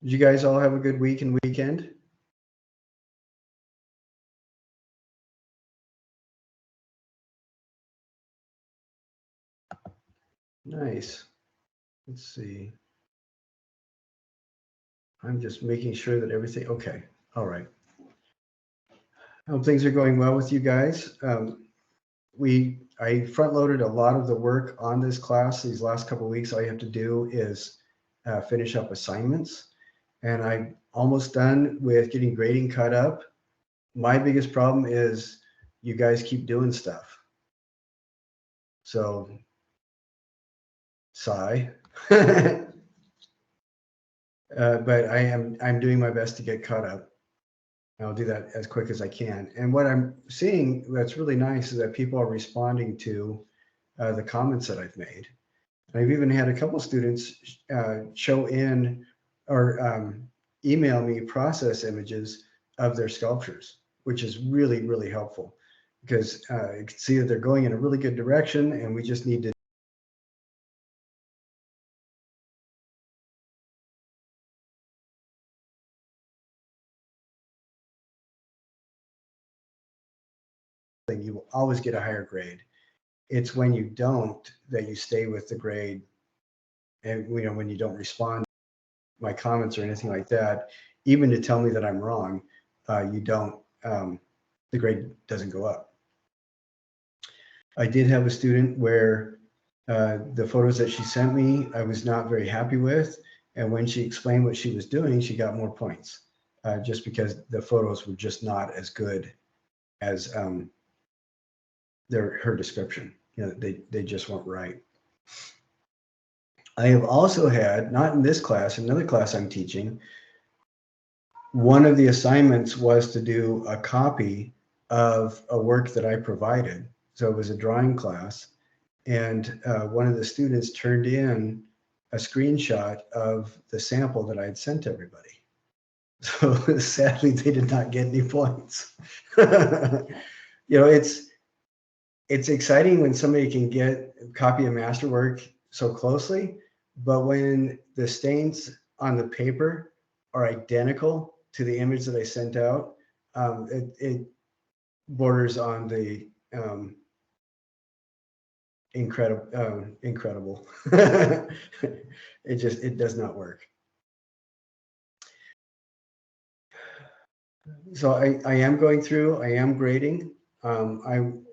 Did you guys all have a good week and weekend? Nice. Let's see. I'm just making sure that everything, okay. All right. I hope things are going well with you guys. I front loaded a lot of the work on this class these last couple of weeks. All you have to do is finish up assignments, and I'm almost done with getting grading cut up. My biggest problem is you guys keep doing stuff. So, sigh. But I'm doing my best to get caught up. I'll do that as quick as I can. And what I'm seeing that's really nice is that people are responding to the comments that I've made. I've even had a couple students show in or email me process images of their sculptures, which is really, really helpful because you can see that they're going in a really good direction, and we just need to you will always get a higher grade. It's when you don't that you stay with the grade, and when you don't respond to my comments or anything like that, even to tell me that I'm wrong, you don't. The grade doesn't go up. I did have a student where the photos that she sent me, I was not very happy with. And when she explained what she was doing, she got more points just because the photos were just not as good as her description. They just weren't right. I have also had, not in this class, another class I'm teaching, one of the assignments was to do a copy of a work that I provided. So it was a drawing class. And one of the students turned in a screenshot of the sample that I had sent everybody. So sadly, they did not get any points. It's exciting when somebody can get a copy of masterwork so closely, but when the stains on the paper are identical to the image that I sent out, it borders on the incredible. It does not work. So I am going through, I am grading. I'm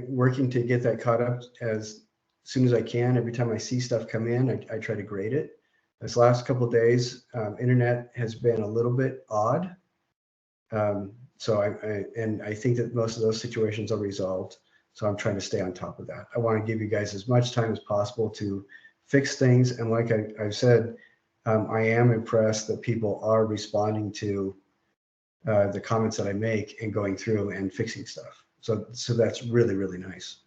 working to get that caught up as soon as I can. Every time I see stuff come in, I try to grade it. This last couple of days, internet has been a little bit odd. So I think that most of those situations are resolved. So I'm trying to stay on top of that. I want to give you guys as much time as possible to fix things. And like I've said, I am impressed that people are responding to the comments that I make and going through and fixing stuff. So that's really, really nice.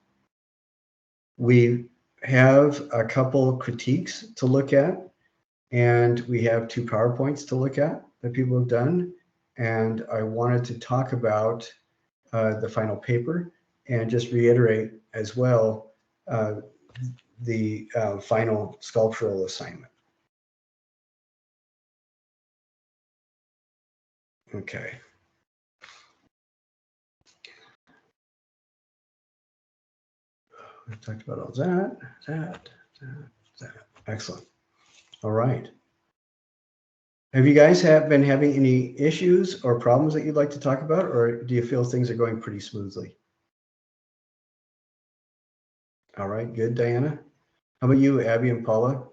We have a couple critiques to look at, and we have 2 PowerPoints to look at that people have done. And I wanted to talk about the final paper and just reiterate as well the final sculptural assignment. Okay. We talked about all that. Excellent. All right. Have you guys been having any issues or problems that you'd like to talk about, or do you feel things are going pretty smoothly? All right, good, Diana. How about you, Abby and Paula?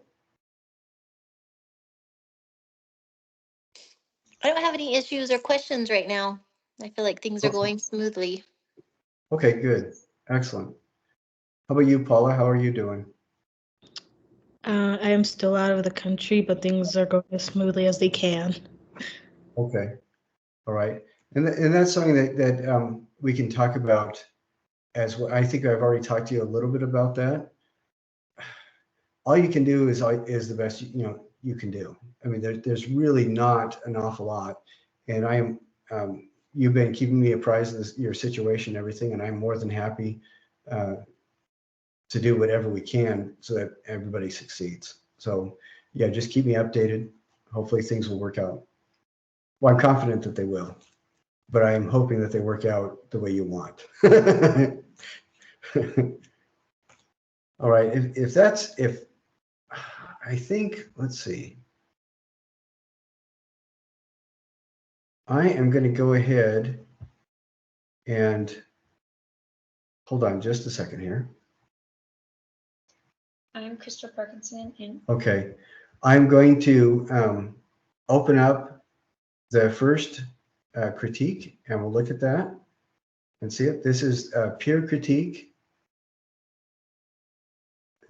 I don't have any issues or questions right now. I feel like things are going smoothly. Okay, good. Excellent. How about you, Paula? How are you doing? I am still out of the country, but things are going as smoothly as they can. Okay. All right. And that's something that we can talk about as well. I think I've already talked to you a little bit about that. All you can do is the best you can do. I mean, there's really not an awful lot, and I am. You've been keeping me apprised of your situation and everything, and I'm more than happy to do whatever we can so that everybody succeeds. So yeah, just keep me updated. hopefully things will work out. Well, I'm confident that they will, but I am hoping that they work out the way you want. All right, if I think, let's see. I am going to go ahead and hold on just a second here. I'm Crystal Parkinson, and Okay, I'm going to open up the first critique, and we'll look at that and see it. This is a peer critique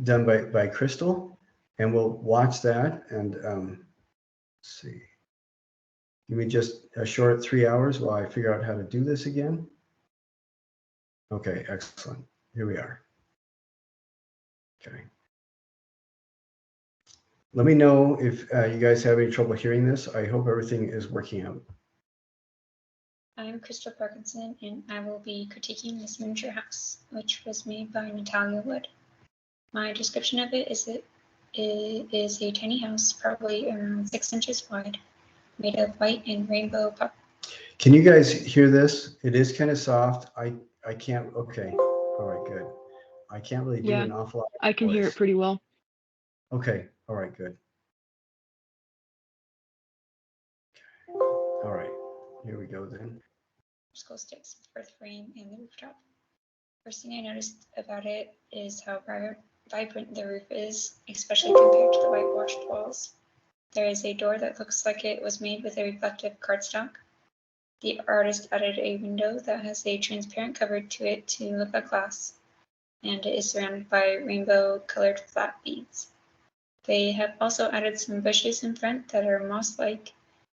done by Crystal, and we'll watch that and let's see. Give me just a short 3 hours while I figure out how to do this again. Okay, excellent. Here we are. Okay. Let me know if you guys have any trouble hearing this. I hope everything is working out. I'm Crystal Parkinson, and I will be critiquing this miniature house, which was made by Natalia Wood. My description of it is that it is a tiny house, probably around 6 inches wide, made of white and rainbow pop. Can you guys hear this? It is kind of soft. I can't. Okay. All right, good. I can't really do an awful lot. I can hear it pretty well. Okay. All right, good. All right. Here we go then. Skull sticks, earth frame, and the rooftop. First thing I noticed about it is how vibrant the roof is, especially compared to the whitewashed walls. There is a door that looks like it was made with a reflective cardstock. The artist added a window that has a transparent cover to it to look like glass, and it is surrounded by rainbow-colored flat beads. They have also added some bushes in front that are moss-like,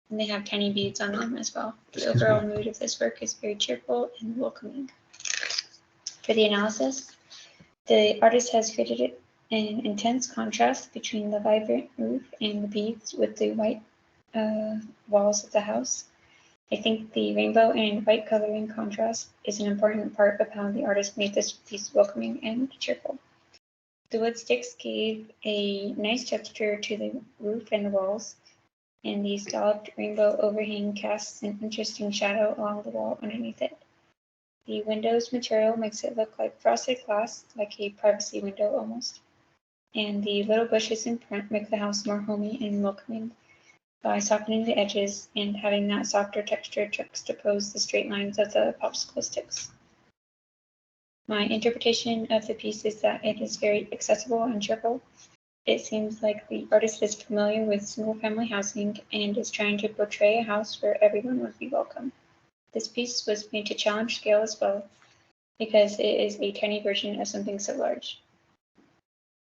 and they have tiny beads on them as well. The overall mood of this work is very cheerful and welcoming. For the analysis, the artist has created an intense contrast between the vibrant roof and the beads with the white walls of the house. I think the rainbow and white coloring contrast is an important part of how the artist made this piece welcoming and cheerful. The wood sticks gave a nice texture to the roof and the walls, and the scalloped rainbow overhang casts an interesting shadow along the wall underneath it. The window's material makes it look like frosted glass, like a privacy window almost. And the little bushes in front make the house more homey and welcoming by softening the edges and having that softer texture juxtapose the straight lines of the popsicle sticks. My interpretation of the piece is that it is very accessible and cheerful. It seems like the artist is familiar with single-family housing and is trying to portray a house where everyone would be welcome. This piece was made to challenge scale as well, because it is a tiny version of something so large.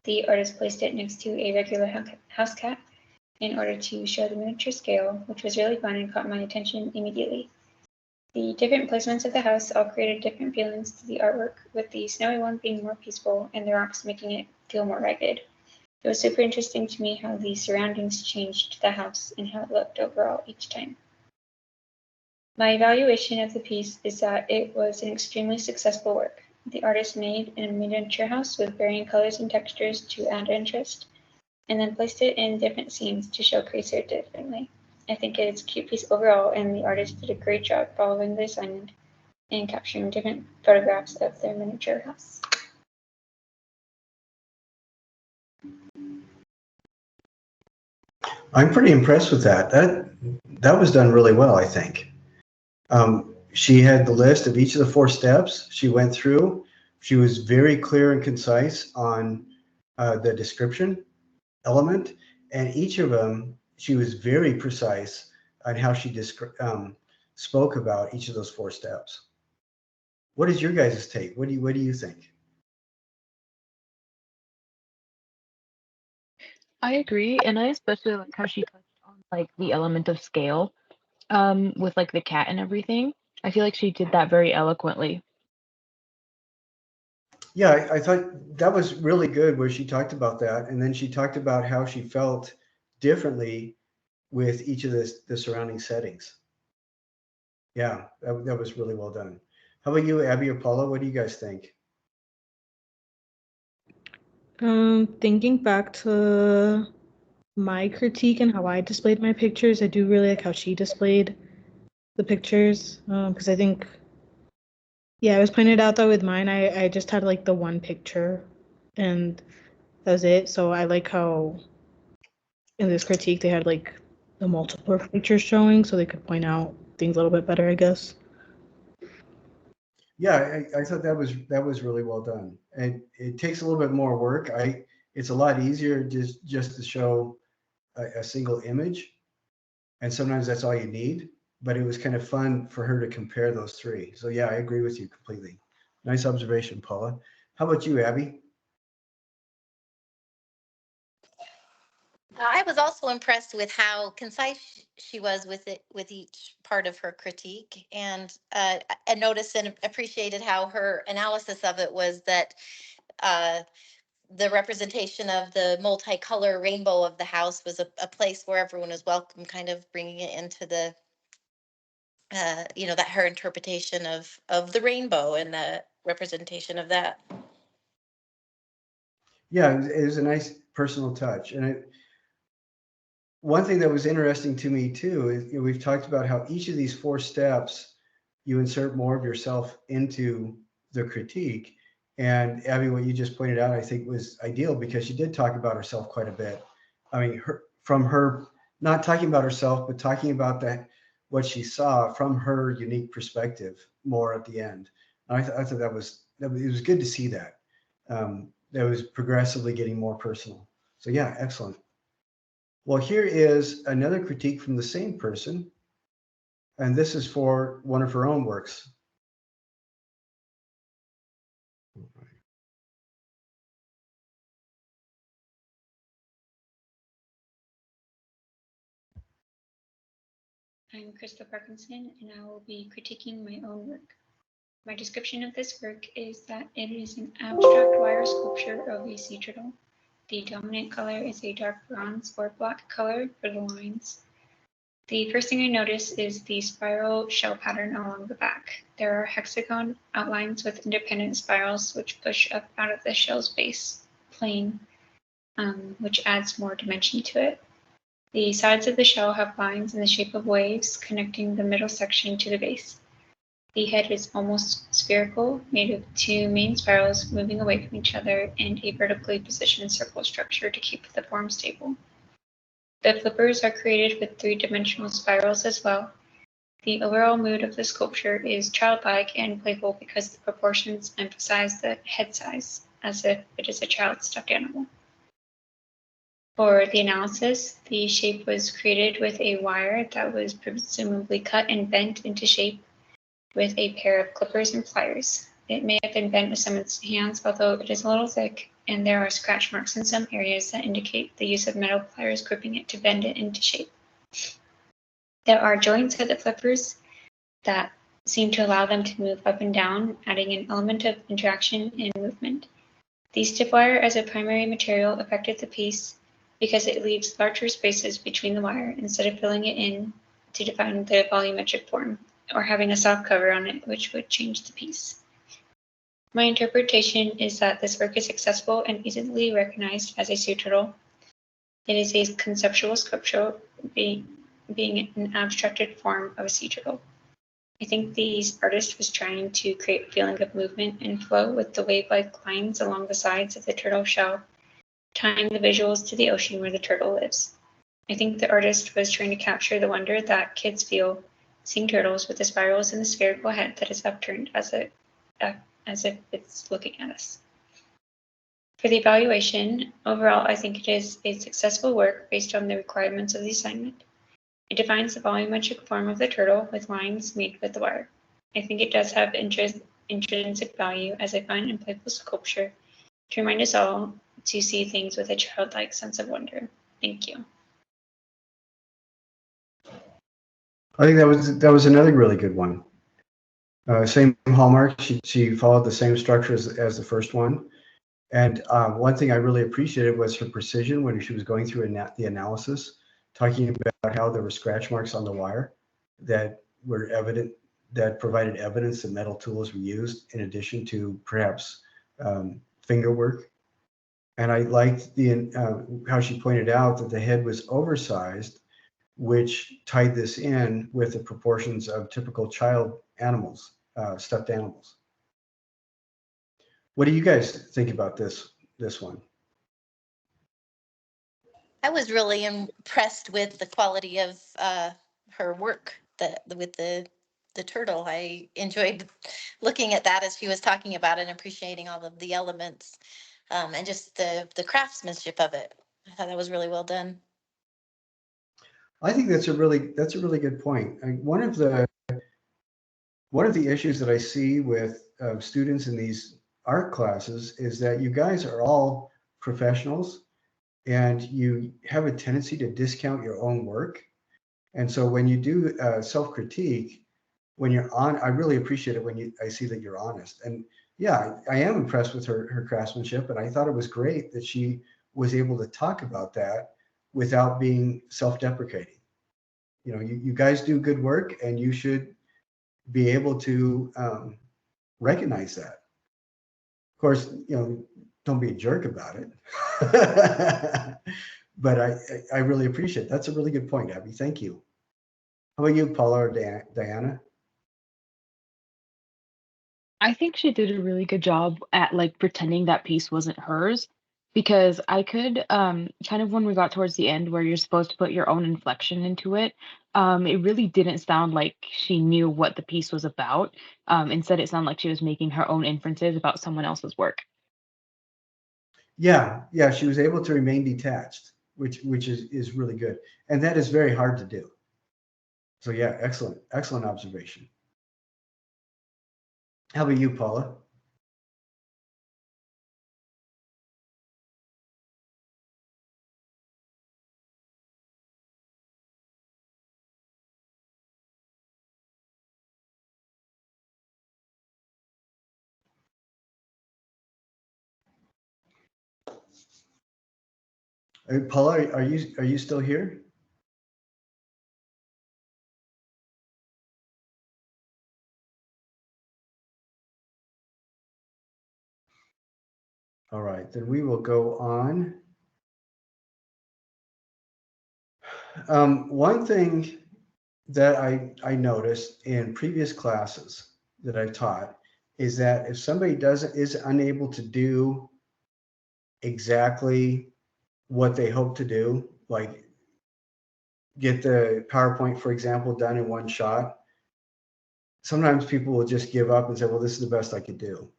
The artist placed it next to a regular house cat in order to show the miniature scale, which was really fun and caught my attention immediately. The different placements of the house all created different feelings to the artwork, with the snowy one being more peaceful and the rocks making it feel more rugged. It was super interesting to me how the surroundings changed the house and how it looked overall each time. My evaluation of the piece is that it was an extremely successful work. The artist made a miniature house with varying colors and textures to add interest, and then placed it in different scenes to showcase it differently. I think it's a cute piece overall, and the artist did a great job following the assignment and capturing different photographs of their miniature house. I'm pretty impressed with that. That was done really well, I think. She had the list of each of the 4 steps she went through. She was very clear and concise on the description element, and each of them, she was very precise on how she spoke about each of those 4 steps. What is your guys' take? What do you think? I agree, and I especially like how she touched on like the element of scale, with like the cat and everything. I feel like she did that very eloquently. Yeah, I thought that was really good where she talked about that, and then she talked about how she felt differently with each of the surrounding settings. Yeah, that was really well done. How about you, Abby or Paula? What do you guys think? Thinking back to my critique and how I displayed my pictures. I do really like how she displayed the pictures, because I think, yeah, I was pointed out that with mine, I just had like the one picture, and that was it. So I like how in this critique they had like the multiple pictures showing, so they could point out things a little bit better, I guess. Yeah, I thought that was really well done. And it takes a little bit more work. It's a lot easier just to show a single image, and sometimes that's all you need. But it was kind of fun for her to compare those three. So yeah, I agree with you completely. Nice observation, Paula. How about you, Abby? I was also impressed with how concise she was with it, with each part of her critique, and I noticed and appreciated how her analysis of it was that uh, the representation of the multicolor rainbow of the house was a place where everyone was welcome, kind of bringing it into the, that her interpretation of the rainbow and the representation of that. Yeah, it was a nice personal touch. And one thing that was interesting to me too is, we've talked about how each of these 4 steps, you insert more of yourself into the critique. And Abby, what you just pointed out, I think was ideal because she did talk about herself quite a bit. I mean, from her not talking about herself, but talking about what she saw from her unique perspective more at the end. And I thought it was good to see that. That was progressively getting more personal. So yeah, excellent. Well, here is another critique from the same person, and this is for one of her own works. I'm Crystal Parkinson, and I will be critiquing my own work. My description of this work is that it is an abstract wire sculpture of a sea turtle. The dominant color is a dark bronze or black color for the lines. The first thing I notice is the spiral shell pattern along the back. There are hexagon outlines with independent spirals which push up out of the shell's base plane, which adds more dimension to it. The sides of the shell have lines in the shape of waves connecting the middle section to the base. The head is almost spherical, made of 2 main spirals moving away from each other and a vertically positioned circle structure to keep the form stable. The flippers are created with 3-dimensional spirals as well. The overall mood of the sculpture is childlike and playful because the proportions emphasize the head size, as if it is a child's stuffed animal. For the analysis, the shape was created with a wire that was presumably cut and bent into shape with a pair of clippers and pliers. It may have been bent with someone's hands, although it is a little thick, and there are scratch marks in some areas that indicate the use of metal pliers gripping it to bend it into shape. There are joints at the flippers that seem to allow them to move up and down, adding an element of interaction and movement. The stiff wire as a primary material affected the piece because it leaves larger spaces between the wire instead of filling it in to define the volumetric form, or having a soft cover on it, which would change the piece. My interpretation is that this work is accessible and easily recognized as a sea turtle. It is a conceptual sculpture, being an abstracted form of a sea turtle. I think the artist was trying to create a feeling of movement and flow with the wave-like lines along the sides of the turtle shell, tying the visuals to the ocean where the turtle lives. I think the artist was trying to capture the wonder that kids feel seeing turtles with the spirals and the spherical head that is upturned as if it's looking at us. For the evaluation, overall, I think it is a successful work based on the requirements of the assignment. It defines the volumetric form of the turtle with lines made with the wire. I think it does have intrinsic value as a fun and playful sculpture to remind us all to see things with a childlike sense of wonder. Thank you. I think that was another really good one. Same hallmark. She followed the same structure as the first one. And one thing I really appreciated was her precision when she was going through the analysis, talking about how there were scratch marks on the wire that were evident, that provided evidence that metal tools were used in addition to perhaps finger work. And I liked the how she pointed out that the head was oversized, which tied this in with the proportions of typical child animals, stuffed animals. What do you guys think about this one? I was really impressed with the quality of her work with the turtle. I enjoyed looking at that as she was talking about it and appreciating all of the elements, and just the craftsmanship of it. I thought that was really well done. I think that's a really good point. One of the issues that I see with students in these art classes is that you guys are all professionals and you have a tendency to discount your own work. And so when you do self-critique, when you're on, I really appreciate it when I see that you're honest. And yeah, I am impressed with her craftsmanship, and I thought it was great that she was able to talk about that without being self-deprecating. You know, you guys do good work, and you should be able to recognize that. Of course, you know, don't be a jerk about it. But I really appreciate it. That's a really good point, Abby. Thank you. How about you, Paula or Diana? I think she did a really good job at like pretending that piece wasn't hers because I could kind of when we got towards the end where you're supposed to put your own inflection into it, it really didn't sound like she knew what the piece was about. Instead, it sounded like she was making her own inferences about someone else's work. Yeah, she was able to remain detached, which is really good, and that is very hard to do. So yeah, excellent observation. How about you, Paula? Paula, are you still here? All right, then we will go on. One thing that I noticed in previous classes that I've taught is that if somebody is unable to do exactly what they hope to do, like get the PowerPoint, for example, done in one shot, sometimes people will just give up and say, well, this is the best I could do.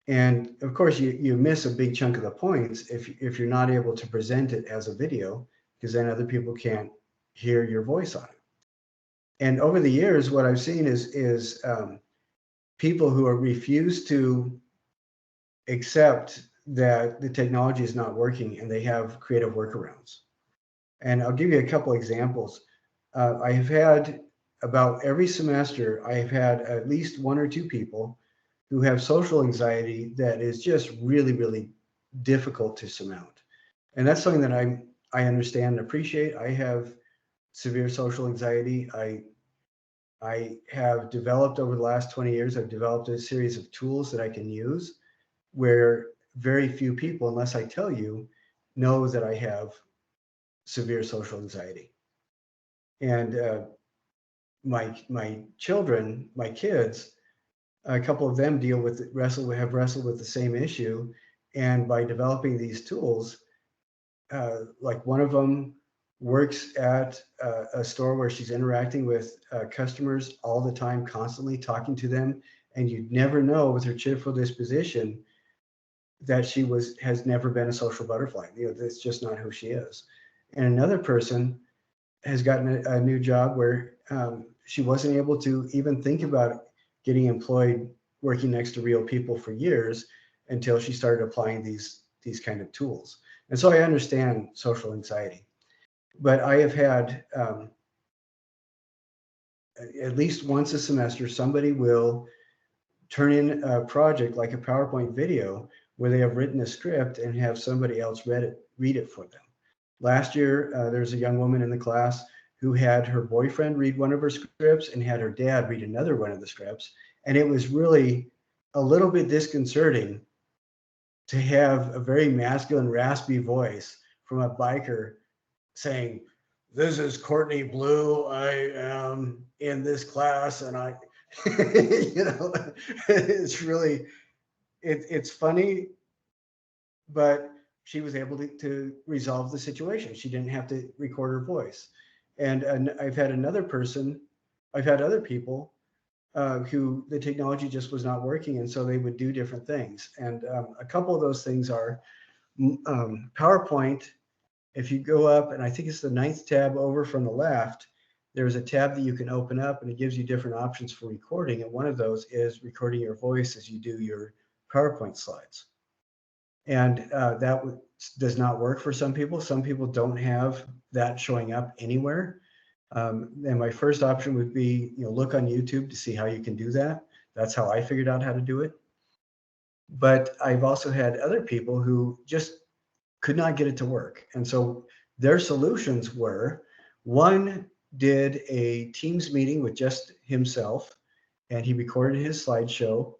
And of course, you miss a big chunk of the points if you're not able to present it as a video, because then other people can't hear your voice on it. And over the years, what I've seen is people who are refused to accept that the technology is not working and they have creative workarounds. And I'll give you a couple examples. I have had about every semester, I have had at least one or two people who have social anxiety that is just really difficult to surmount. And that's something that I understand and appreciate. I have severe social anxiety. I have developed over the last 20 years, I've developed a series of tools that I can use where very few people, unless I tell you, know that I have severe social anxiety. And my children, my kids, a couple of them have wrestled with the same issue. And by developing these tools, like one of them works at a store where she's interacting with customers all the time, constantly talking to them, and you'd never know with her cheerful disposition that she has never been a social butterfly. You know, that's just not who she is. And another person has gotten a new job where she wasn't able to even think about getting employed working next to real people for years until she started applying these kind of tools. And so I understand social anxiety, but I have had at least once a semester, somebody will turn in a project like a PowerPoint video where they have written a script and have somebody else read it for them. Last year, there's a young woman in the class who had her boyfriend read one of her scripts and had her dad read another one of the scripts. And it was really a little bit disconcerting to have a very masculine, raspy voice from a biker saying, "This is Courtney Blue. I am in this class," and I, you know, it's really, it's funny, but she was able to resolve the situation. She didn't have to record her voice. And I've had another person, I've had other people who the technology just was not working, and so they would do different things. And a couple of those things are PowerPoint. If you go up, and I think it's the 9th tab over from the left, there's a tab that you can open up, and it gives you different options for recording. And one of those is recording your voice as you do your PowerPoint slides. And that does not work for some people. Some people don't have that showing up anywhere. And my first option would be, look on YouTube to see how you can do that. That's how I figured out how to do it. But I've also had other people who just could not get it to work. And so their solutions were, one did a Teams meeting with just himself, and he recorded his slideshow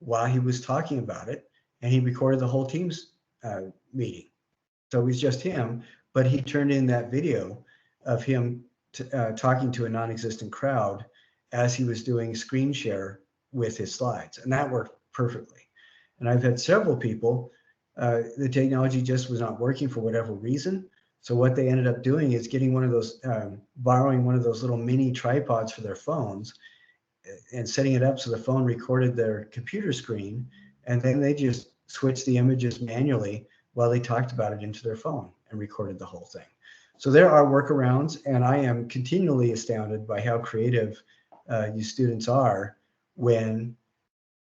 while he was talking about it, and he recorded the whole Teams meeting. So it was just him, but he turned in that video of him talking to a non-existent crowd as he was doing screen share with his slides, and that worked perfectly. And I've had several people, the technology just was not working for whatever reason. So what they ended up doing is getting one of those, borrowing one of those little mini tripods for their phones and setting it up so the phone recorded their computer screen, and then they just switched the images manually while they talked about it into their phone and recorded the whole thing. So there are workarounds, and I am continually astounded by how creative you students are when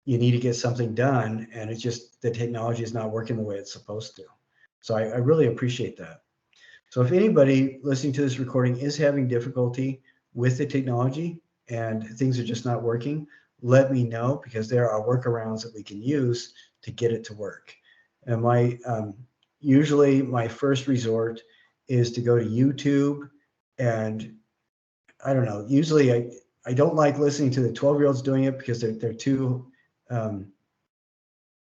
you need to get something done, and it's just the technology is not working the way it's supposed to. So I really appreciate that. So if anybody listening to this recording is having difficulty with the technology and things are just not working, let me know, because there are workarounds that we can use to get it to work. And usually my first resort is to go to YouTube, and I don't know, usually I don't like listening to the 12-year-olds doing it because they're too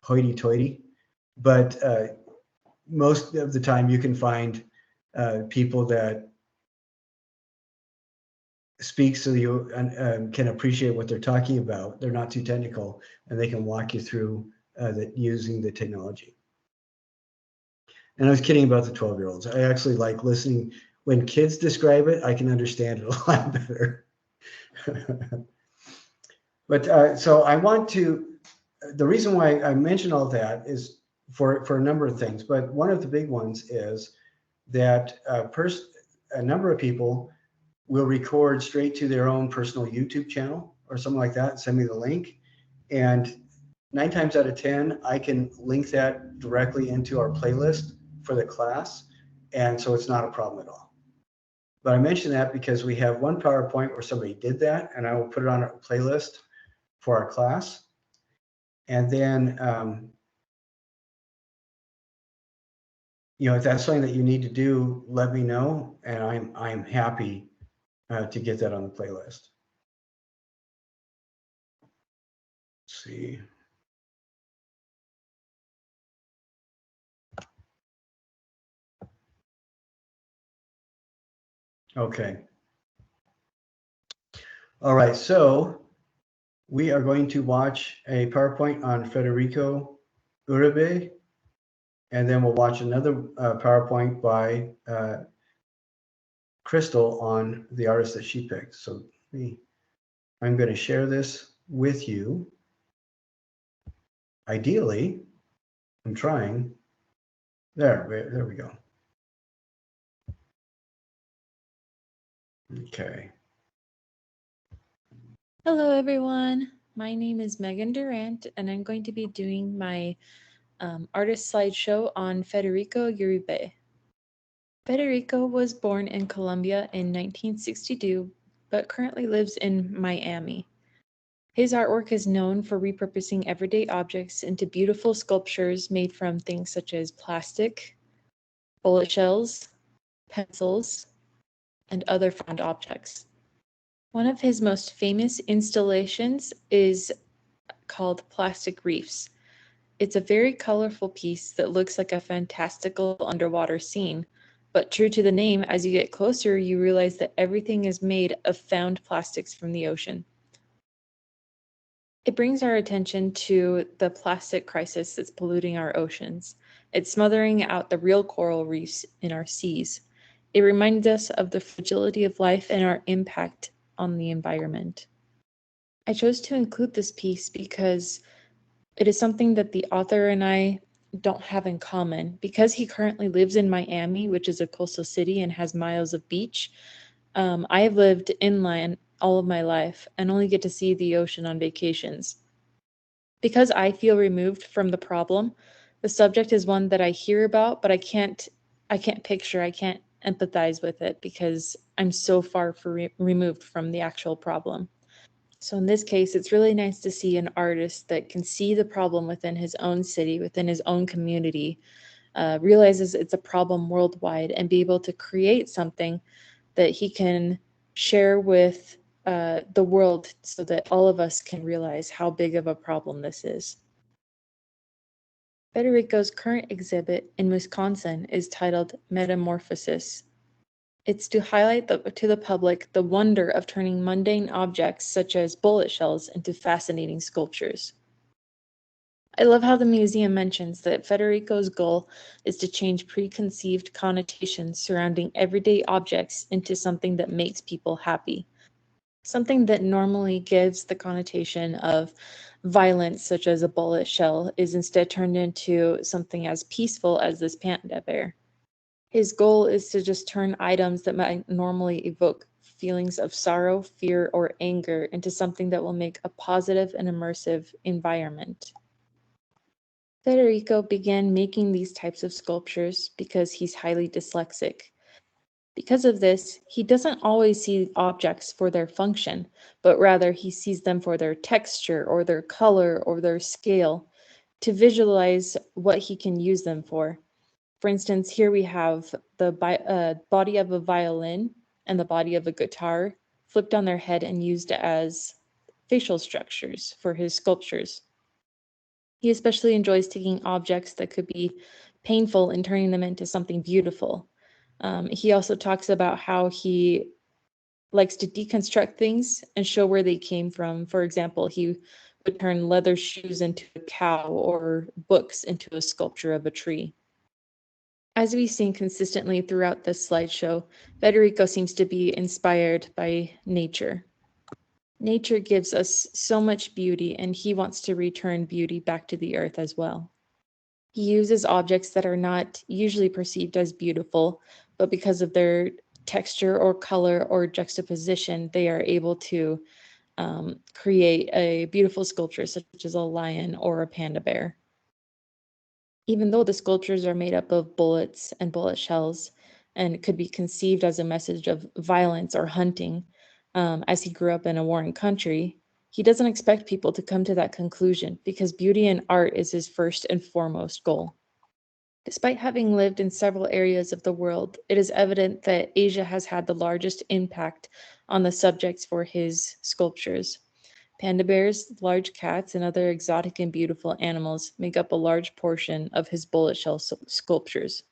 hoity-toity, but most of the time you can find people that speak so you can appreciate what they're talking about. They're not too technical, and they can walk you through using the technology. And I was kidding about the 12-year-olds. I actually like listening. When kids describe it, I can understand it a lot better. But so I want to, the reason why I mention all that is for a number of things, but one of the big ones is that a number of people will record straight to their own personal YouTube channel or something like that, send me the link. And 9 times out of 10, I can link that directly into our playlist for the class. And so it's not a problem at all. But I mention that because we have one PowerPoint where somebody did that, and I will put it on our playlist for our class. And then, if that's something that you need to do, let me know, and I'm happy to get that on the playlist. Let's see. Okay. All right, so we are going to watch a PowerPoint on Federico Uribe, and then we'll watch another PowerPoint by Crystal on the artist that she picked. So I'm going to share this with you. Ideally, I'm trying. There we go. Okay. Hello, everyone. My name is Megan Durant, and I'm going to be doing my artist slideshow on Federico Uribe. Federico was born in Colombia in 1962, but currently lives in Miami. His artwork is known for repurposing everyday objects into beautiful sculptures made from things such as plastic, bullet shells, pencils, and other found objects. One of his most famous installations is called Plastic Reefs. It's a very colorful piece that looks like a fantastical underwater scene, but true to the name, as you get closer, you realize that everything is made of found plastics from the ocean. It brings our attention to the plastic crisis that's polluting our oceans. It's smothering out the real coral reefs in our seas. It reminds us of the fragility of life and our impact on the environment. I chose to include this piece because it is something that the author and I don't have in common. Because he currently lives in Miami, which is a coastal city and has miles of beach, I have lived inland all of my life and only get to see the ocean on vacations. Because I feel removed from the problem, the subject is one that I hear about, but I can't picture, I can't empathize with it because I'm so far removed from the actual problem. So in this case, it's really nice to see an artist that can see the problem within his own city, within his own community, realizes it's a problem worldwide, and be able to create something that he can share with the world so that all of us can realize how big of a problem this is. Federico's current exhibit in Wisconsin is titled Metamorphosis. It's to highlight to the public the wonder of turning mundane objects such as bullet shells into fascinating sculptures. I love how the museum mentions that Federico's goal is to change preconceived connotations surrounding everyday objects into something that makes people happy. Something that normally gives the connotation of violence, such as a bullet shell, is instead turned into something as peaceful as this panda bear. His goal is to just turn items that might normally evoke feelings of sorrow, fear, or anger into something that will make a positive and immersive environment. Federico began making these types of sculptures because he's highly dyslexic. Because of this, he doesn't always see objects for their function, but rather he sees them for their texture or their color or their scale to visualize what he can use them for. For instance, here we have the body of a violin and the body of a guitar flipped on their head and used as facial structures for his sculptures. He especially enjoys taking objects that could be painful and turning them into something beautiful. He also talks about how he likes to deconstruct things and show where they came from. For example, he would turn leather shoes into a cow or books into a sculpture of a tree. As we've seen consistently throughout this slideshow, Federico seems to be inspired by nature. Nature gives us so much beauty, and he wants to return beauty back to the earth as well. He uses objects that are not usually perceived as beautiful, but because of their texture or color or juxtaposition, they are able to create a beautiful sculpture such as a lion or a panda bear. Even though the sculptures are made up of bullets and bullet shells and could be conceived as a message of violence or hunting, as he grew up in a warring country, he doesn't expect people to come to that conclusion because beauty and art is his first and foremost goal. Despite having lived in several areas of the world, it is evident that Asia has had the largest impact on the subjects for his sculptures. Panda bears, large cats, and other exotic and beautiful animals make up a large portion of his bullet shell sculptures.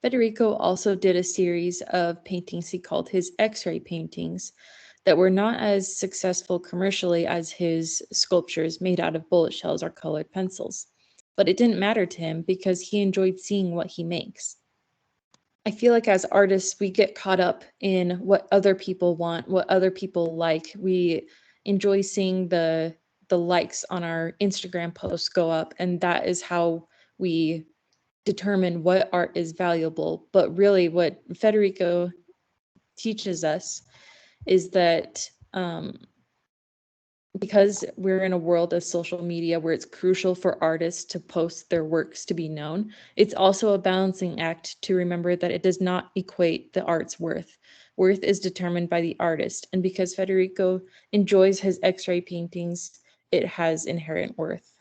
Federico also did a series of paintings he called his X-ray paintings that were not as successful commercially as his sculptures made out of bullet shells or colored pencils. But it didn't matter to him because he enjoyed seeing what he makes. I feel like as artists, we get caught up in what other people want, what other people like. We enjoy seeing the likes on our Instagram posts go up, and that is how we determine what art is valuable. But really, what Federico teaches us is that because we're in a world of social media where it's crucial for artists to post their works to be known, it's also a balancing act to remember that it does not equate the art's worth. Worth is determined by the artist, and because Federico enjoys his X-ray paintings, it has inherent worth.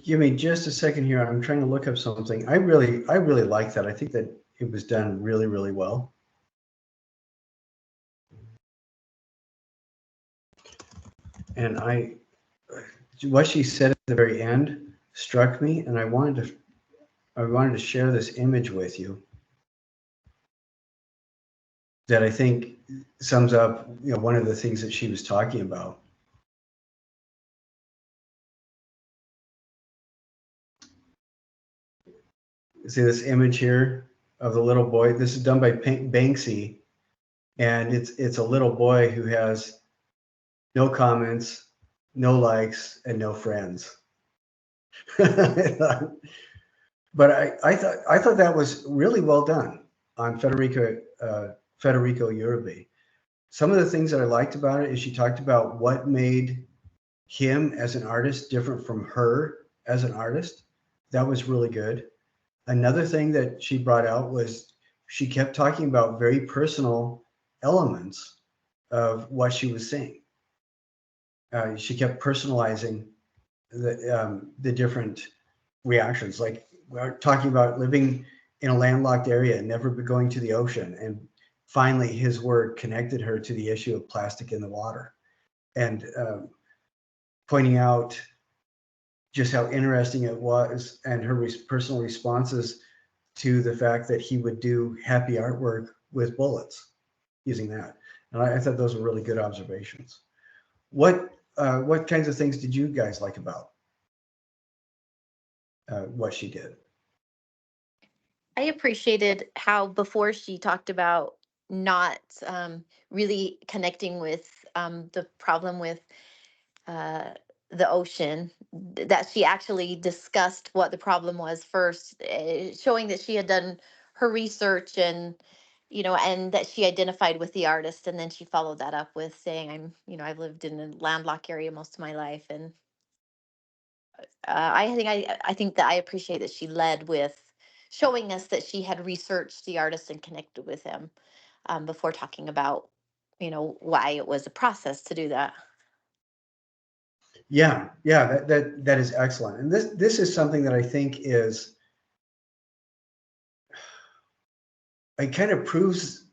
Give me just a second here. I'm trying to look up something. I really like that. I think that it was done really, really well. And what she said at the very end struck me, and I wanted to share this image with you that I think sums up, one of the things that she was talking about. See this image here of the little boy? This is done by Banksy, and it's a little boy who has no comments, no likes, and no friends. But I thought that was really well done on Federico Uribe. Some of the things that I liked about it is she talked about what made him as an artist different from her as an artist. That was really good. Another thing that she brought out was she kept talking about very personal elements of what she was saying. She kept personalizing the different reactions. Like we're talking about living in a landlocked area and never going to the ocean. And finally, his work connected her to the issue of plastic in the water, and pointing out just how interesting it was, and her personal responses to the fact that he would do happy artwork with bullets using that. And I thought those were really good observations. What kinds of things did you guys like about what she did? I appreciated how before she talked about not really connecting with the problem with uh, the ocean, that she actually discussed what the problem was first, showing that she had done her research and and that she identified with the artist, and then she followed that up with saying, I've lived in a landlocked area most of my life, and I think that I appreciate that she led with showing us that she had researched the artist and connected with him before talking about why it was a process to do that. Yeah, that is excellent. And this is something that I think is, it kind of proves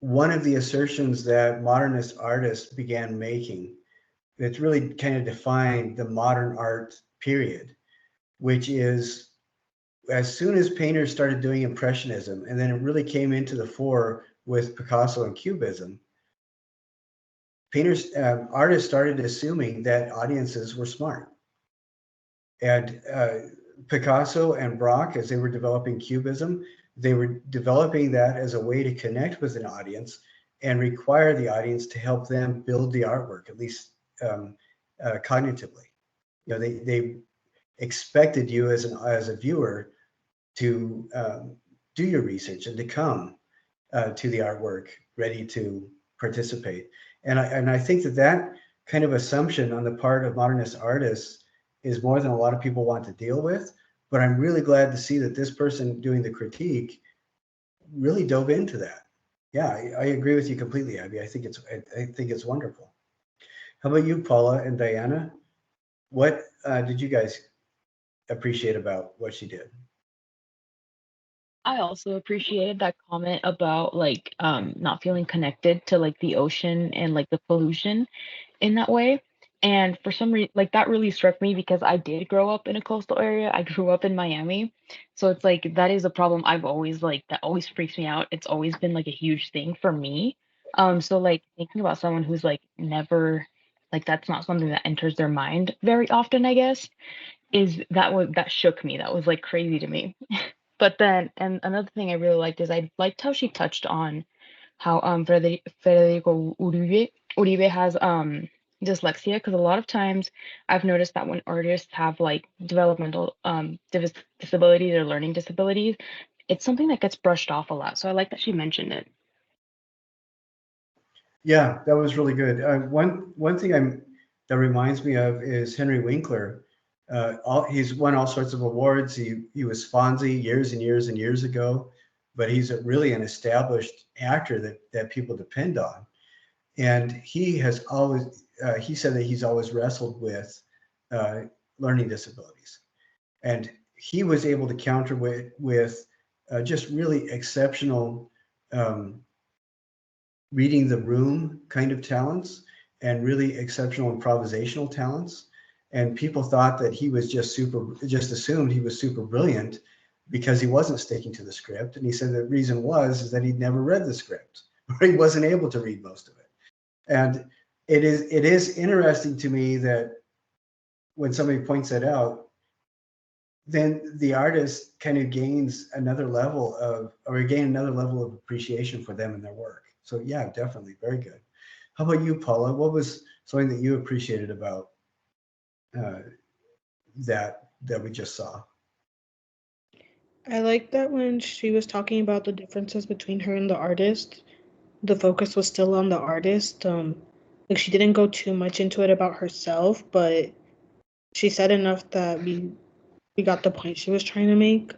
one of the assertions that modernist artists began making. It's really kind of defined the modern art period, which is as soon as painters started doing Impressionism, and then it really came into the fore with Picasso and Cubism, artists started assuming that audiences were smart. And Picasso and Braque, as they were developing Cubism, they were developing that as a way to connect with an audience and require the audience to help them build the artwork, at least cognitively. They expected you as a viewer to do your research and to come to the artwork ready to participate. And I think that kind of assumption on the part of modernist artists is more than a lot of people want to deal with. But I'm really glad to see that this person doing the critique really dove into that. Yeah, I agree with you completely, Abby. I think it's wonderful. How about you, Paula and Diana? What did you guys appreciate about what she did? I also appreciated that comment about like not feeling connected to like the ocean and like the pollution in that way. And for some reason, like that really struck me because I did grow up in a coastal area. I grew up in Miami. So it's like that is a problem I've always like that always freaks me out. It's always been like a huge thing for me. So like thinking about someone who's like never like that's not something that enters their mind very often, I guess, that shook me. That was like crazy to me. But then, and another thing I really liked is I liked how she touched on how Federico Uribe has dyslexia, because a lot of times I've noticed that when artists have like developmental disabilities or learning disabilities, it's something that gets brushed off a lot. So I like that she mentioned it. Yeah, that was really good. One thing that reminds me of is Henry Winkler. He's won all sorts of awards. He was Fonzie years and years and years ago, but he's really an established actor that people depend on. And he has always he said that he's always wrestled with learning disabilities, and he was able to counter with just really exceptional reading the room kind of talents and really exceptional improvisational talents. And people thought that he was just assumed he was super brilliant because he wasn't sticking to the script. And he said the reason is that he'd never read the script or he wasn't able to read most of it. And it is interesting to me that when somebody points that out, then the artist kind of gains another level of appreciation for them and their work. So yeah, definitely very good. How about you, Paula? What was something that you appreciated about that we just saw? I like that when she was talking about the differences between her and the artist, the focus was still on the artist. Like she didn't go too much into it about herself, but she said enough that we got the point she was trying to make.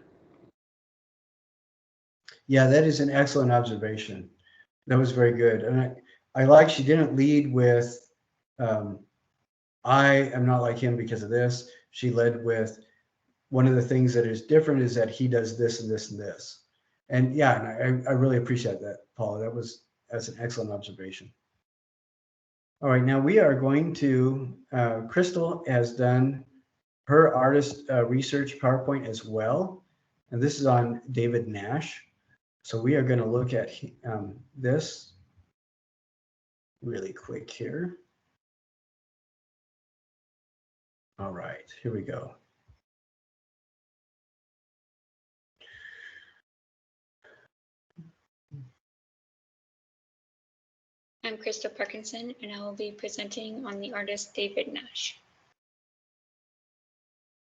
Yeah, that is an excellent observation. That was very good. And I like she didn't lead with, I am not like him because of this. She led with, one of the things that is different is that he does this and this and this. And yeah, and I really appreciate that, Paula. That's an excellent observation. All right, now we are going to, Crystal has done her artist research PowerPoint as well. And this is on David Nash. So we are going to look at this really quick here. All right, here we go. I'm Crystal Parkinson, and I will be presenting on the artist David Nash.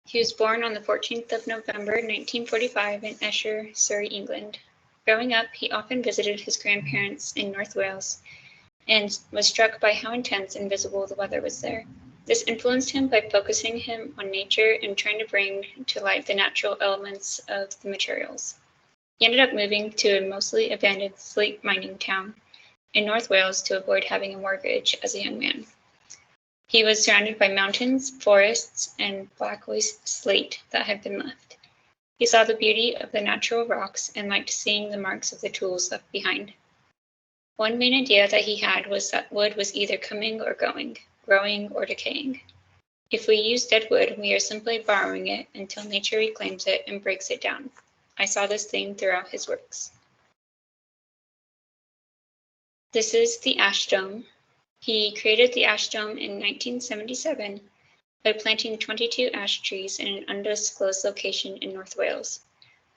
He was born on the 14th of November 1945 in Esher, Surrey, England. Growing up, he often visited his grandparents in North Wales and was struck by how intense and visible the weather was there. This influenced him by focusing him on nature and trying to bring to light the natural elements of the materials. He ended up moving to a mostly abandoned slate mining town in North Wales to avoid having a mortgage as a young man. He was surrounded by mountains, forests, and black waste slate that had been left. He saw the beauty of the natural rocks and liked seeing the marks of the tools left behind. One main idea that he had was that wood was either coming or going, growing or decaying. If we use dead wood, we are simply borrowing it until nature reclaims it and breaks it down. I saw this theme throughout his works. This is the ash dome. He created the ash dome in 1977 by planting 22 ash trees in an undisclosed location in North Wales.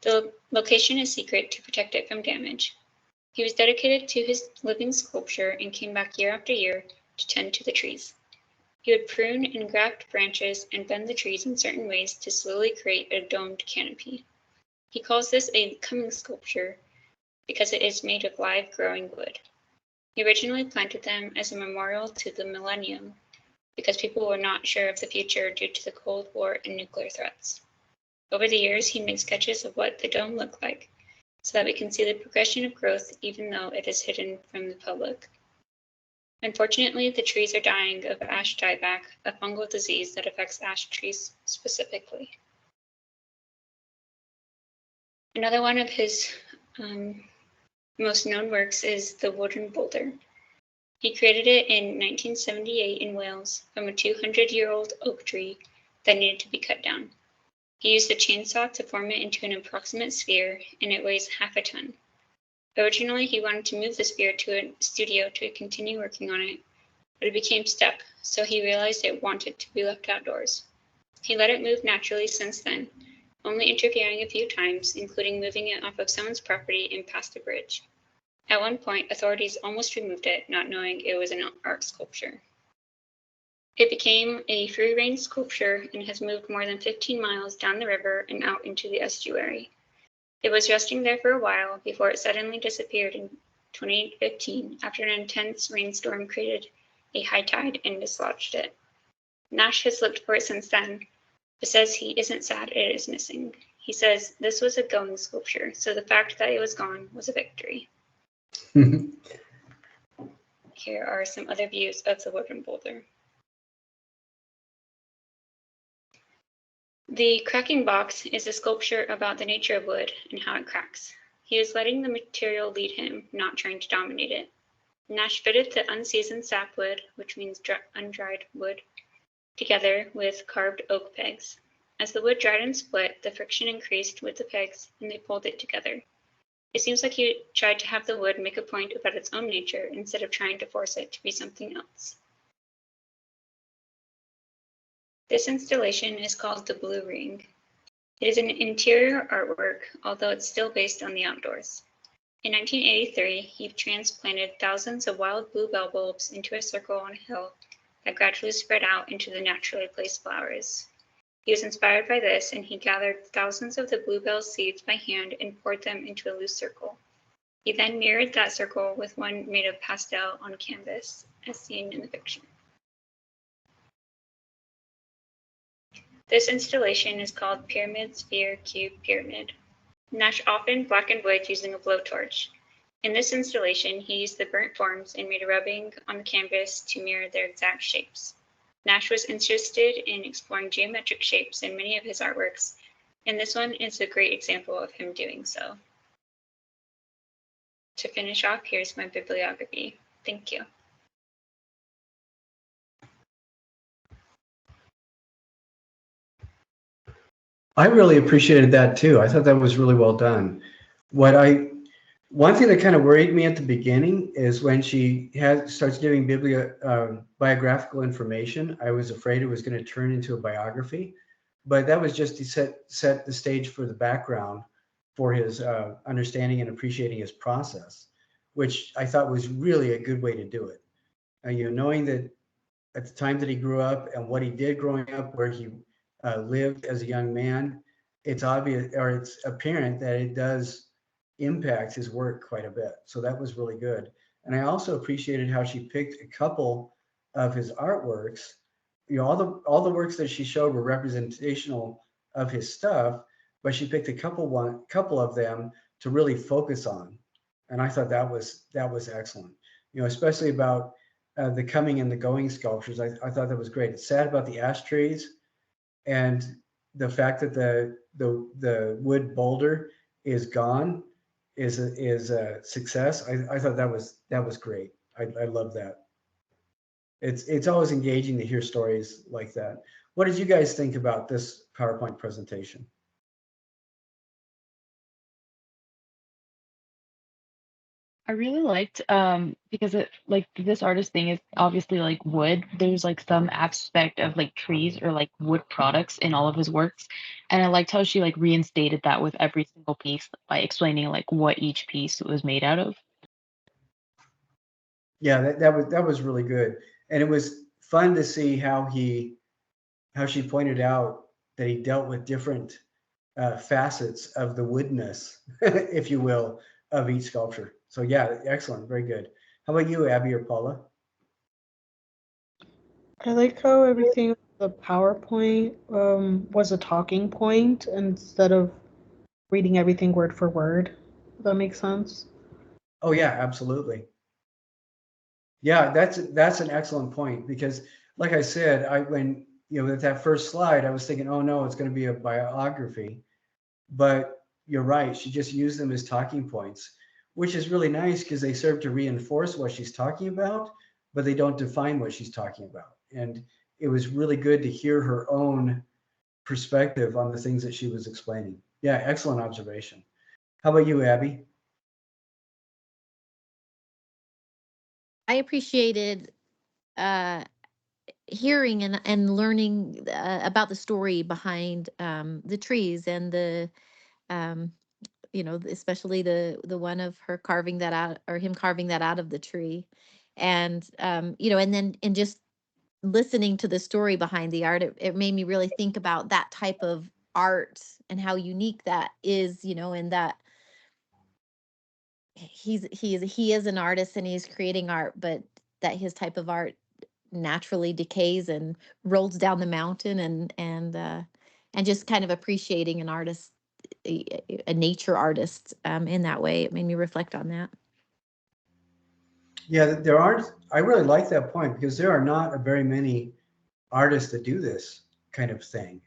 The location is secret to protect it from damage. He was dedicated to his living sculpture and came back year after year to tend to the trees. He would prune and graft branches and bend the trees in certain ways to slowly create a domed canopy. He calls this a coming sculpture because it is made of live growing wood. He originally planted them as a memorial to the millennium because people were not sure of the future due to the Cold War and nuclear threats. Over the years, he made sketches of what the dome looked like so that we can see the progression of growth even though it is hidden from the public. Unfortunately, the trees are dying of ash dieback, a fungal disease that affects ash trees specifically. Another one of his most known works is the wooden boulder. He created it in 1978 in Wales from a 200-year-old oak tree that needed to be cut down. He used a chainsaw to form it into an approximate sphere, and it weighs half a ton. Originally, he wanted to move the sphere to a studio to continue working on it, but it became stuck, so he realized it wanted to be left outdoors. He let it move naturally since then, only interfering a few times, including moving it off of someone's property and past a bridge. At one point, authorities almost removed it, not knowing it was an art sculpture. It became a free-range sculpture and has moved more than 15 miles down the river and out into the estuary. It was resting there for a while before it suddenly disappeared in 2015 after an intense rainstorm created a high tide and dislodged it. Nash has looked for it since then, but says he isn't sad it is missing. He says this was a going sculpture, so the fact that it was gone was a victory. Here are some other views of the wooden boulder. The cracking box is a sculpture about the nature of wood and how it cracks. He is letting the material lead him, not trying to dominate it. Nash fitted the unseasoned sapwood, which means undried wood, together with carved oak pegs. As the wood dried and split, the friction increased with the pegs, and they pulled it together. It seems like he tried to have the wood make a point about its own nature instead of trying to force it to be something else. This installation is called the Blue Ring. It is an interior artwork, although it's still based on the outdoors. In 1983, he transplanted thousands of wild bluebell bulbs into a circle on a hill that gradually spread out into the naturally placed flowers. He was inspired by this, and he gathered thousands of the bluebell seeds by hand and poured them into a loose circle. He then mirrored that circle with one made of pastel on canvas, as seen in the picture. This installation is called Pyramid, Sphere, Cube, Pyramid. Nash often blackened wood using a blowtorch. In this installation, he used the burnt forms and made a rubbing on the canvas to mirror their exact shapes. Nash was interested in exploring geometric shapes in many of his artworks, and this one is a great example of him doing so. To finish off, here's my bibliography. Thank you. I really appreciated that too. I thought that was really well done. One thing that kind of worried me at the beginning is when she starts giving biographical information. I was afraid it was going to turn into a biography, but that was just to set the stage for the background for his understanding and appreciating his process, which I thought was really a good way to do it. Knowing that at the time that he grew up and what he did growing up, where he lived as a young man, it's obvious, or it's apparent, that it does impact his work quite a bit. So that was really good. And I also appreciated how she picked a couple of his artworks. All the works that she showed were representational of his stuff, but she picked a couple of them to really focus on. And I thought that was excellent. Especially about the coming and the going sculptures. I thought that was great. It's sad about the ashtrays and the fact that the wood boulder is gone is a success. I thought that was great. I love that. It's always engaging to hear stories like that. What did you guys think about this PowerPoint presentation? I really liked because it like this artist thing is obviously like wood. There's like some aspect of like trees or like wood products in all of his works. And I liked how she like reinstated that with every single piece by explaining like what each piece was made out of. Yeah, that was really good. And it was fun to see how she pointed out that he dealt with different facets of the woodness, if you will, of each sculpture. So yeah, excellent, very good. How about you, Abby or Paula? I like how everything on the PowerPoint was a talking point instead of reading everything word for word. If that makes sense. Oh yeah, absolutely. Yeah, that's an excellent point, because like I said, when with that first slide, I was thinking, oh no, it's going to be a biography. But you're right, she just used them as talking points, which is really nice because they serve to reinforce what she's talking about, but they don't define what she's talking about. And it was really good to hear her own perspective on the things that she was explaining. Yeah, excellent observation. How about you, Abby? I appreciated hearing and learning about the story behind the trees and the um, especially the one of her carving that out, or him carving that out of the tree. And and just listening to the story behind the art, it made me really think about that type of art and how unique that is, and that he is an artist and he's creating art, but that his type of art naturally decays and rolls down the mountain, and just kind of appreciating an artist, a nature artist, in that way. It made me reflect on that. Yeah, there aren't. I really like that point, because there are not very many artists that do this kind of thing.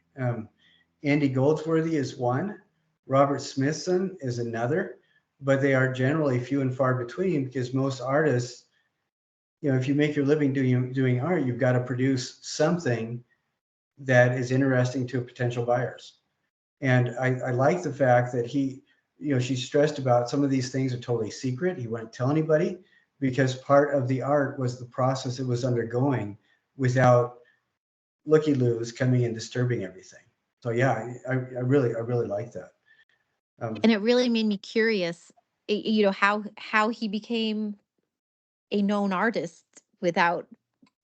Andy Goldsworthy is one, Robert Smithson is another, but they are generally few and far between because most artists, if you make your living doing art, you've got to produce something that is interesting to potential buyers. And I like the fact that she stressed about some of these things are totally secret. He wouldn't tell anybody because part of the art was the process it was undergoing without looky-loos coming and disturbing everything. So yeah, I really like that. And it really made me curious, how he became a known artist without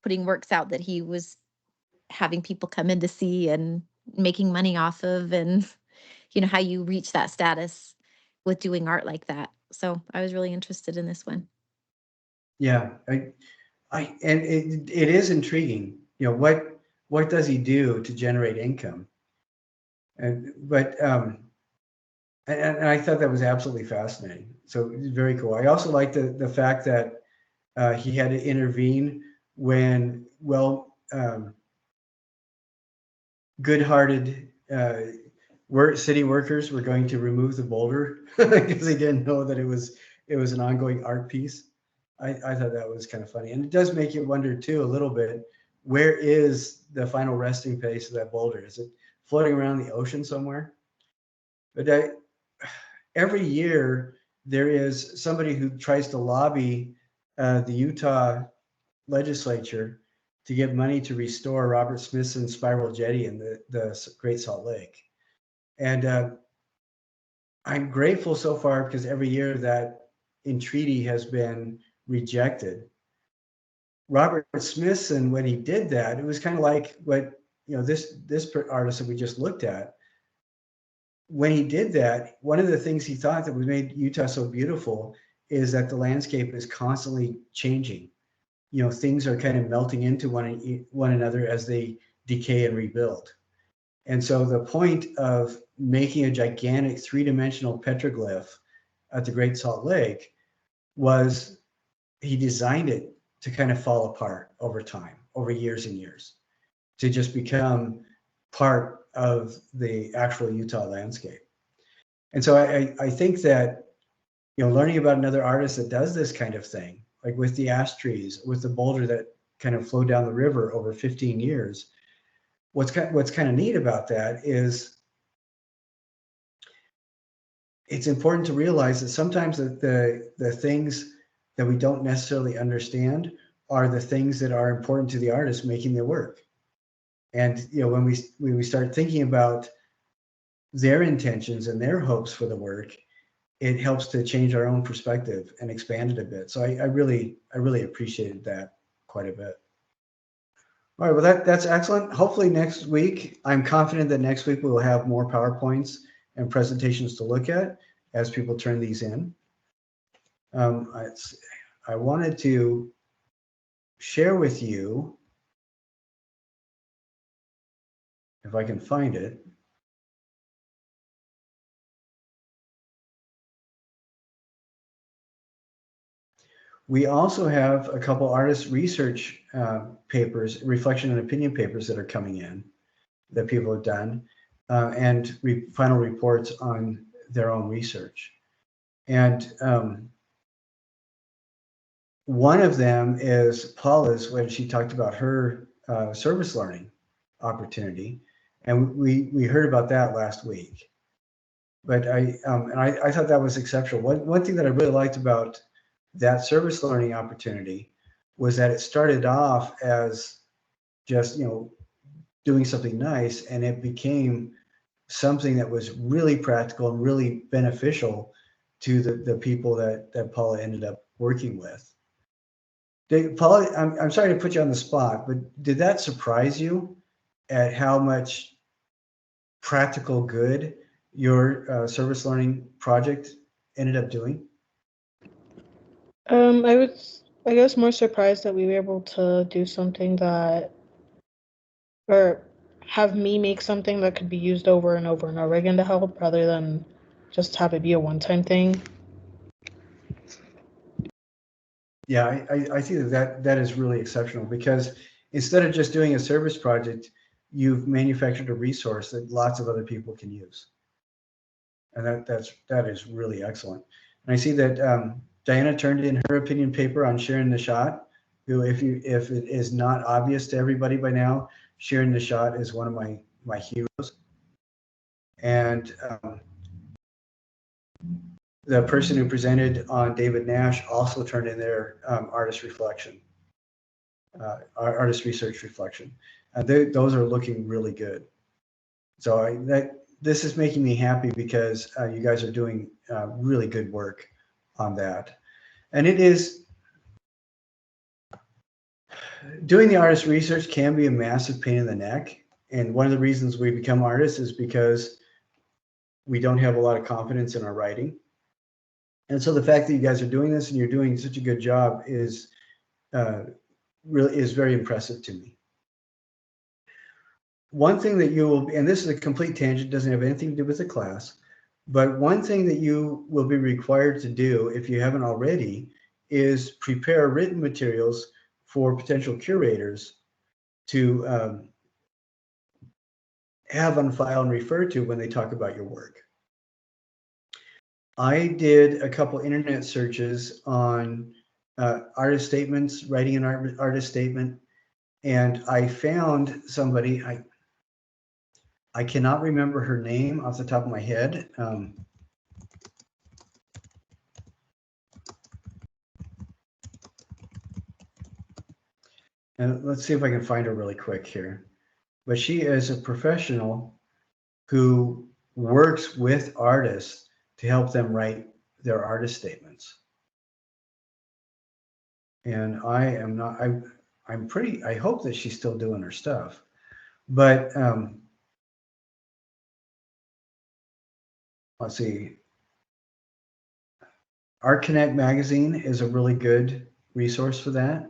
putting works out that he was having people come in to see and making money off of, and how you reach that status with doing art like that. So I was really interested in this one. Yeah, and it is intriguing. What does he do to generate income? And I thought that was absolutely fascinating. So it's very cool. I also like the fact that he had to intervene when good-hearted city workers were going to remove the boulder because they didn't know that it was an ongoing art piece. I thought that was kind of funny, and it does make you wonder too a little bit. Where is the final resting place of that boulder? Is it floating around the ocean somewhere? But every year there is somebody who tries to lobby the Utah legislature to get money to restore Robert Smithson's spiral jetty in the Great Salt Lake. And I'm grateful so far because every year that entreaty has been rejected. Robert Smithson, when he did that, it was kind of like what this artist that we just looked at. When he did that, one of the things he thought that made Utah so beautiful is that the landscape is constantly changing. Things are kind of melting into one another as they decay and rebuild. And so the point of making a gigantic three-dimensional petroglyph at the Great Salt Lake was he designed it to kind of fall apart over time, over years and years, to just become part of the actual Utah landscape. And so I think that, learning about another artist that does this kind of thing, like with the ash trees, with the boulder that kind of flowed down the river over 15 years, what's kind of neat about that is it's important to realize that sometimes the things that we don't necessarily understand are the things that are important to the artist making their work. And when we start thinking about their intentions and their hopes for the work, it helps to change our own perspective and expand it a bit. So I really appreciated that quite a bit. All right, well that's excellent. Hopefully next week, I'm confident that next week we will have more PowerPoints and presentations to look at as people turn these in. I wanted to share with you, if I can find it. We also have a couple artist research papers, reflection and opinion papers that are coming in that people have done, and final reports on their own research. And one of them is Paula's, when she talked about her service learning opportunity, and we heard about that last week. But I thought that was exceptional. One thing that I really liked about that service learning opportunity was that it started off as just doing something nice, and it became something that was really practical and really beneficial to the people that Paula ended up working with. Paula, I'm sorry to put you on the spot, but did that surprise you at how much practical good your service learning project ended up doing? I was, I guess, more surprised that we were able to do something that, or have me make something that could be used over and over and over again to help, rather than just have it be a one-time thing. Yeah, I think that is really exceptional, because instead of just doing a service project, you've manufactured a resource that lots of other people can use. And that is really excellent. And I see that Diana turned in her opinion paper on sharing the shot. Who, if it is not obvious to everybody by now, sharing the shot is one of my heroes. And the person who presented on David Nash also turned in their artist reflection, artist research reflection. Those are looking really good. So this is making me happy because you guys are doing really good work on that. And it is, doing the artist research can be a massive pain in the neck. And one of the reasons we become artists is because we don't have a lot of confidence in our writing. And so the fact that you guys are doing this and you're doing such a good job is really is very impressive to me. One thing that you will, and this is a complete tangent, doesn't have anything to do with the class, but one thing that you will be required to do, if you haven't already, is prepare written materials for potential curators to have on file and refer to when they talk about your work. I did a couple internet searches on artist statements, writing an artist statement, and I found somebody, I cannot remember her name off the top of my head. And let's see if I can find her really quick here. But she is a professional who works with artists to help them write their artist statements. And I am not, I'm pretty, I hope that she's still doing her stuff. But let's see. Art Connect magazine is a really good resource for that.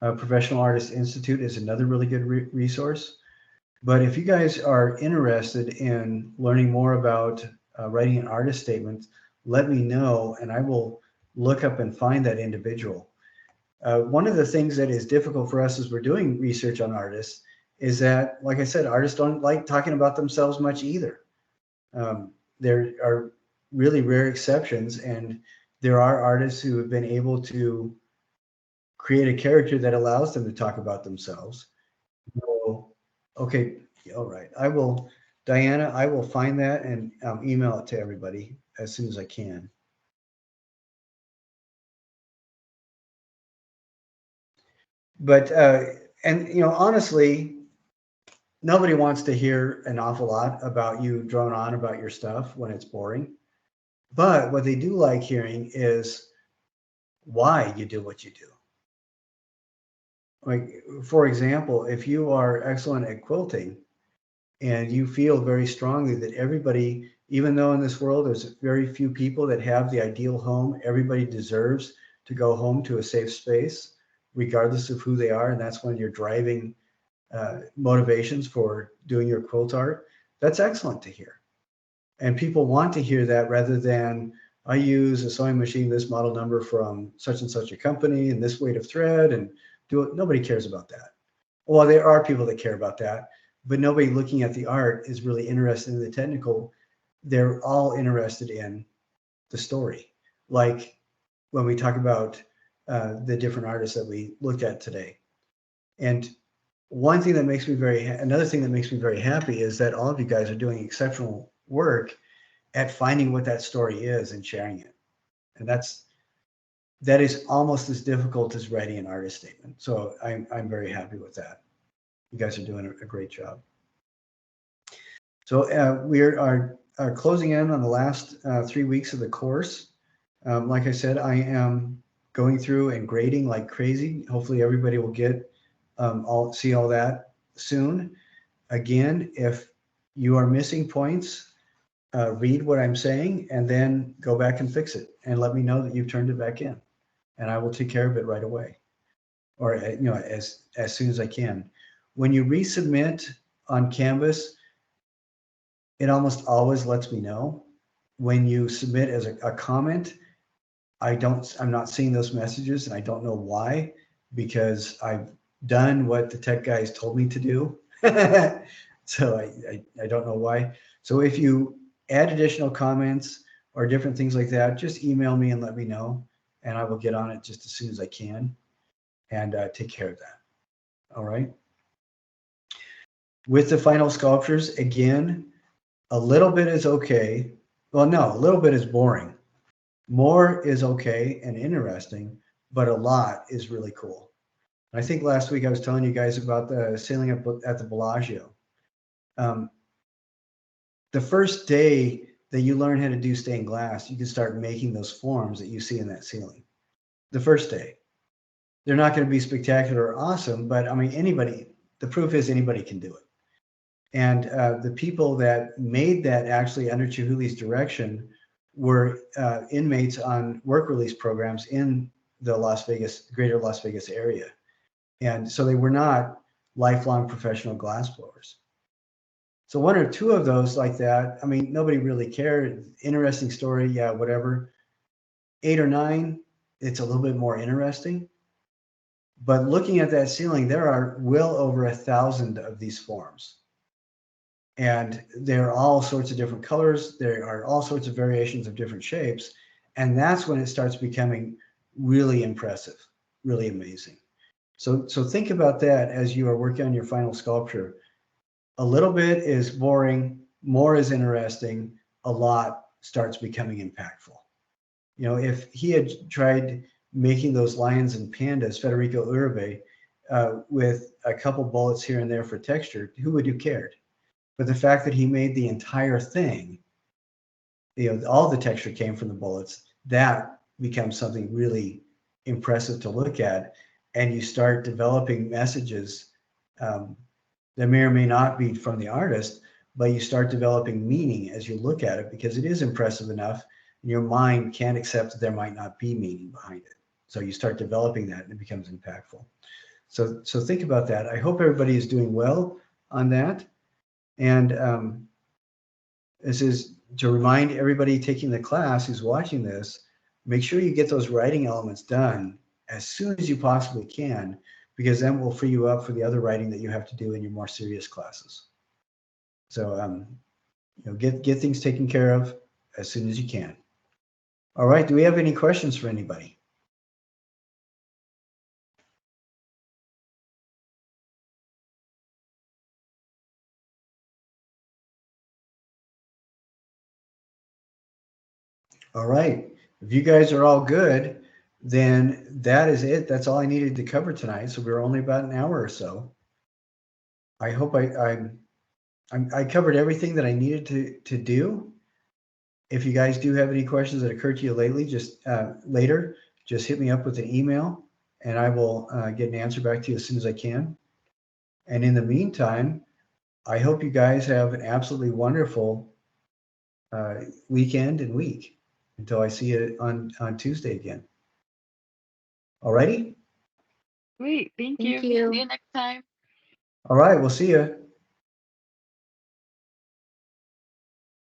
Professional Artists Institute is another really good resource. But if you guys are interested in learning more about writing an artist statement, let me know and I will look up and find that individual. One of the things that is difficult for us as we're doing research on artists is that, like I said, artists don't like talking about themselves much either. There are really rare exceptions, and there are artists who have been able to create a character that allows them to talk about themselves. So, okay, all right. Diana, I will find that and email it to everybody as soon as I can. But, and honestly, nobody wants to hear an awful lot about you drone on about your stuff when it's boring. But what they do like hearing is why you do what you do. Like, for example, if you are excellent at quilting and you feel very strongly that everybody, even though in this world there's very few people that have the ideal home, everybody deserves to go home to a safe space, regardless of who they are, and that's one of your driving motivations for doing your quilt art, that's excellent to hear. And people want to hear that rather than, I use a sewing machine, this model number from such and such a company and this weight of thread, and do it. Nobody cares about that. Well, there are people that care about that, but nobody looking at the art is really interested in the technical. They're all interested in the story. Like when we talk about the different artists that we looked at today. And another thing that makes me very happy is that all of you guys are doing exceptional work at finding what that story is and sharing it. And that is almost as difficult as writing an artist statement. So I'm very happy with that. You guys are doing a great job. So we are closing in on the last 3 weeks of the course. Like I said, I am going through and grading like crazy. Hopefully everybody will get see all that soon. Again, if you are missing points, read what I'm saying and then go back and fix it and let me know that you've turned it back in, and I will take care of it right away, or as soon as I can. When you resubmit on Canvas, it almost always lets me know. When you submit as a comment, I'm not seeing those messages, and I don't know why, because I've done what the tech guys told me to do. So I don't know why. So if you add additional comments or different things like that, just email me and let me know, and I will get on it just as soon as I can and take care of that. All right. With the final sculptures, again, a little bit is okay. Well, no, a little bit is boring. More is okay and interesting, but a lot is really cool. I think last week I was telling you guys about the sailing at the Bellagio. The first day that you learn how to do stained glass, you can start making those forms that you see in that ceiling. The first day. They're not going to be spectacular or awesome, but I mean, anybody, the proof is anybody can do it. And the people that made that actually under Chihuli's direction were inmates on work release programs in the greater Las Vegas area. And so they were not lifelong professional glassblowers. So one or two of those like that, I mean, nobody really cared. Interesting story, yeah, whatever. 8 or 9, it's a little bit more interesting. But looking at that ceiling, there are well over 1,000 of these forms. And they're all sorts of different colors. There are all sorts of variations of different shapes. And that's when it starts becoming really impressive, really amazing. So think about that as you are working on your final sculpture. A little bit is boring, more is interesting, a lot starts becoming impactful. You know, if he had tried making those lions and pandas, Federico Uribe, with a couple bullets here and there for texture, who would have cared? But the fact that he made the entire thing, you know, all the texture came from the bullets, that becomes something really impressive to look at. And you start developing messages that may or may not be from the artist, but you start developing meaning as you look at it, because it is impressive enough and your mind can't accept that there might not be meaning behind it. So you start developing that and it becomes impactful. So think about that. I hope everybody is doing well on that. And this is to remind everybody taking the class who's watching this, make sure you get those writing elements done as soon as you possibly can, because then we'll free you up for the other writing that you have to do in your more serious classes. So you know, get things taken care of as soon as you can. All right, do we have any questions for anybody? All right, if you guys are all good, then that is it. That's all I needed to cover tonight. So we're only about an hour or so. I hope I covered everything that I needed to do. If you guys do have any questions that occur to you lately, just later, just hit me up with an email and I will get an answer back to you as soon as I can. And in the meantime, I hope you guys have an absolutely wonderful weekend and week until I see you on Tuesday again. All righty? Sweet. Thank Thank you. you. See you next time. All right, we'll see you.